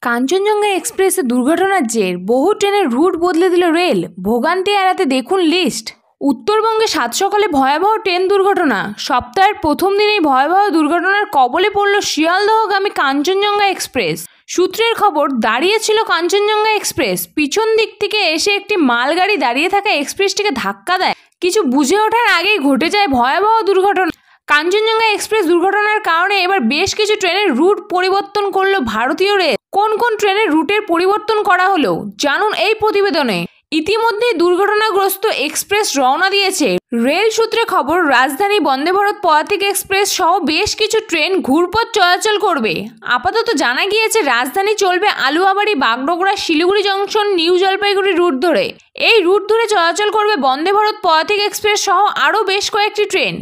কাঞ্চনজঙ্ঘা এক্সপ্রেসে দুর্ঘটনার জের বহু ট্রেনের রুট বদলে দিল রেল। ভোগান্তি এড়াতে দেখুন লিস্ট। উত্তরবঙ্গে সাত সকালে ভয়াবহ ট্রেন দুর্ঘটনা। সপ্তাহের প্রথম দিনেই ভয়াবহ দুর্ঘটনার কবলে পড়ল শিয়ালদহগামী কাঞ্চনজঙ্ঘা এক্সপ্রেস। সূত্রের খবর, দাঁড়িয়েছিল কাঞ্চনজঙ্ঘা এক্সপ্রেস। পিছন দিক থেকে এসে একটি মালগাড়ি দাঁড়িয়ে থাকা এক্সপ্রেসটিকে ধাক্কা দেয়। কিছু বুঝে ওঠার আগেই ঘটে যায় ভয়াবহ দুর্ঘটনা। কাঞ্চনজঙ্ঘা এক্সপ্রেস দুর্ঘটনার কারণে এবার বেশ কিছু ট্রেনের রুট পরিবর্তন করল ভারতীয় রেল। কোন কোন ট্রেনের রুটের পরিবর্তন করা হলো জানুন এই প্রতিবেদনে। ইতিমধ্যেই দুর্ঘটনাগ্রস্ত এক্সপ্রেস রওনা দিয়েছে। রেল সূত্রে খবর, রাজধানী বন্দে ভারত পদাতিক এক্সপ্রেস সহ বেশ কিছু ট্রেন ঘুরপথ চলাচল করবে। আপাতত জানা গিয়েছে রাজধানী চলবে Aluabari, Bagdogra, Siliguri junction, New Jalpaiguri route ধরে। এই রুট ধরে চলাচল করবে বন্দে ভারত পদাতিক এক্সপ্রেস সহ আরও বেশ কয়েকটি ট্রেন।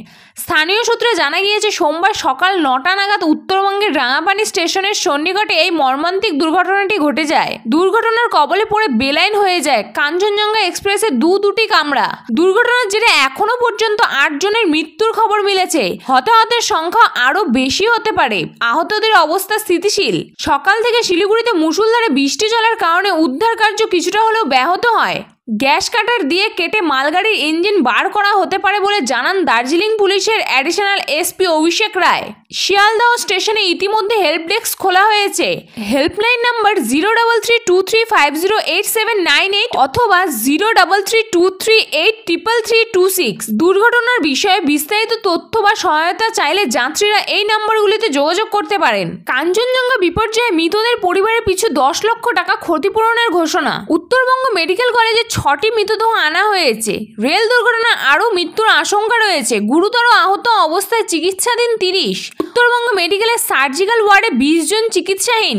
স্থানীয় সূত্রে জানা গিয়েছে সোমবার সকাল 9টা নাগাদ উত্তরবঙ্গের রাঙাপানি স্টেশনের সন্নিকটে এই মর্মান্তিক দুর্ঘটনাটি ঘটে যায়। দুর্ঘটনার কবলে পড়ে বেলাইন হয়ে যায় কাঞ্চনজঙ্ঘা এক্সপ্রেসের দুটি কামরা। দুর্ঘটনার জেরে এখনো পর্যন্ত 8 জনের মৃত্যুর খবর মিলেছে। হতাহতের সংখ্যা আরও বেশি হতে পারে। আহতদের অবস্থা স্থিতিশীল। সকাল থেকে শিলিগুড়িতে মুষলধারে বৃষ্টি চলার কারণে উদ্ধার কার্য কিছুটা হলেও ব্যাহত হয়। গ্যাস কাটার দিয়ে কেটে মালগাড়ির ইঞ্জিন বার করা হতে পারে বলে জানান দার্জিলিং পুলিশের অ্যাডিশনাল এসপি অভিষেক রায়। শিয়ালদহ স্টেশনে ইতিমধ্যে হেল্প ডেস্ক খোলা হয়েছে। হেল্পলাইন নাম্বার 0323508798 অথবা 0332383326। দুর্ঘটনার বিষয়ে বিস্তারিত তথ্য বা সহায়তা চাইলে যাত্রীরা এই নাম্বারগুলিতে যোগাযোগ করতে পারেন। কাঞ্চনজঙ্ঘা বিপর্যয়ে মৃতদের পরিবারের পিছু 10 লক্ষ টাকা ক্ষতিপূরণের ঘোষণা। উত্তরবঙ্গ মেডিকেল কলেজে 6টি মৃতদেহ আনা হয়েছে। রেল দুর্ঘটনায় আরও মৃত্যুর আশঙ্কা রয়েছে। গুরুতর আহত অবস্থায় চিকিৎসাধীন 30। উত্তরবঙ্গ মেডিকেলের সার্জিক্যাল ওয়ার্ডে 20 জন চিকিৎসাহীন।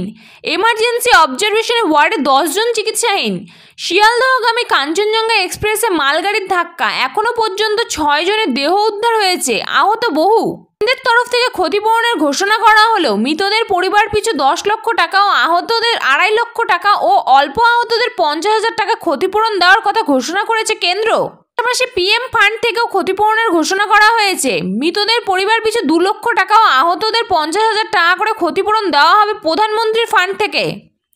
এমার্জেন্সি অবজারভেশনে ওয়ার্ডে 10 জন চিকিৎসাহীন। শিয়ালদহগামী কাঞ্চনজঙ্ঘা এক্সপ্রেসে মালগাড়ির ধাক্কা, এখনো পর্যন্ত 6 জনের দেহ উদ্ধার হয়েছে, আহত বহু। কেন্দ্রের তরফ থেকে ক্ষতিপূরণের ঘোষণা করা হলেও মৃতদের পরিবার পিছু 10 লক্ষ টাকা ও আহতদের 2.5 লক্ষ টাকা ও অল্প আহতদের 50,000 টাকা ক্ষতিপূরণ দেওয়ার কথা ঘোষণা করেছে কেন্দ্র। পাশাপাশি পিএম ফান্ড থেকেও ক্ষতিপূরণের ঘোষণা করা হয়েছে। মৃতদের পরিবার পিছু 2 লক্ষ টাকা ও আহতদের 50,000 টাকা করে ক্ষতিপূরণ দেওয়া হবে প্রধানমন্ত্রীর ফান্ড থেকে।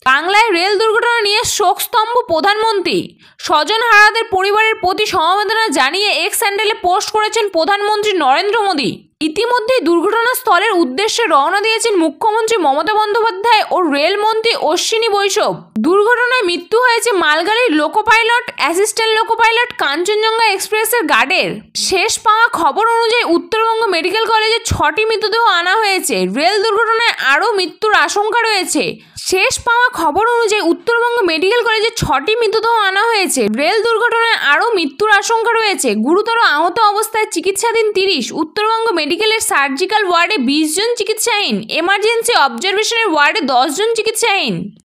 বাংলায় রেল দুর্ঘটনা নিয়ে শোকস্তম্ভ প্রধানমন্ত্রী। স্বজন হারাদের পরিবারের প্রতি সমবেদনা জানিয়ে এক্স হ্যান্ডেলে পোস্ট করেছেন প্রধানমন্ত্রী নরেন্দ্র মোদী। ইতিমধ্যেই দুর্ঘটনাস্থলের উদ্দেশ্যে রওনা দিয়েছেন মুখ্যমন্ত্রী মমতা বন্দ্যোপাধ্যায় ও রেলমন্ত্রী অশ্বিনী বৈষ্ণব। দুর্ঘটনায় মৃত্যু হয়েছে মালগাড়ির loco pilot, assistant loco pilot, Kanchenjunga এক্সপ্রেসের গার্ডের। শেষ পাওয়া খবর অনুযায়ী উত্তরবঙ্গ মেডিকেল কলেজে 6টি মৃতদেহ আনা হয়েছে। রেল দুর্ঘটনায় আরও মৃত্যুর আশঙ্কা রয়েছে। শেষ পাওয়া খবর অনুযায়ী উত্তরবঙ্গ মেডিকেল কলেজে 6টি মৃতদেহ আনা হয়েছে। রেল দুর্ঘটনায় আরও মৃত্যুর আশঙ্কা রয়েছে। গুরুতর আহত অবস্থায় চিকিৎসাধীন 30। উত্তরবঙ্গ মেডিকেলের সার্জিক্যাল ওয়ার্ডে 20 জন চিকিৎসাহীন। এমার্জেন্সি অবজারভেশনের ওয়ার্ডে 10 জন চিকিৎসাহীন।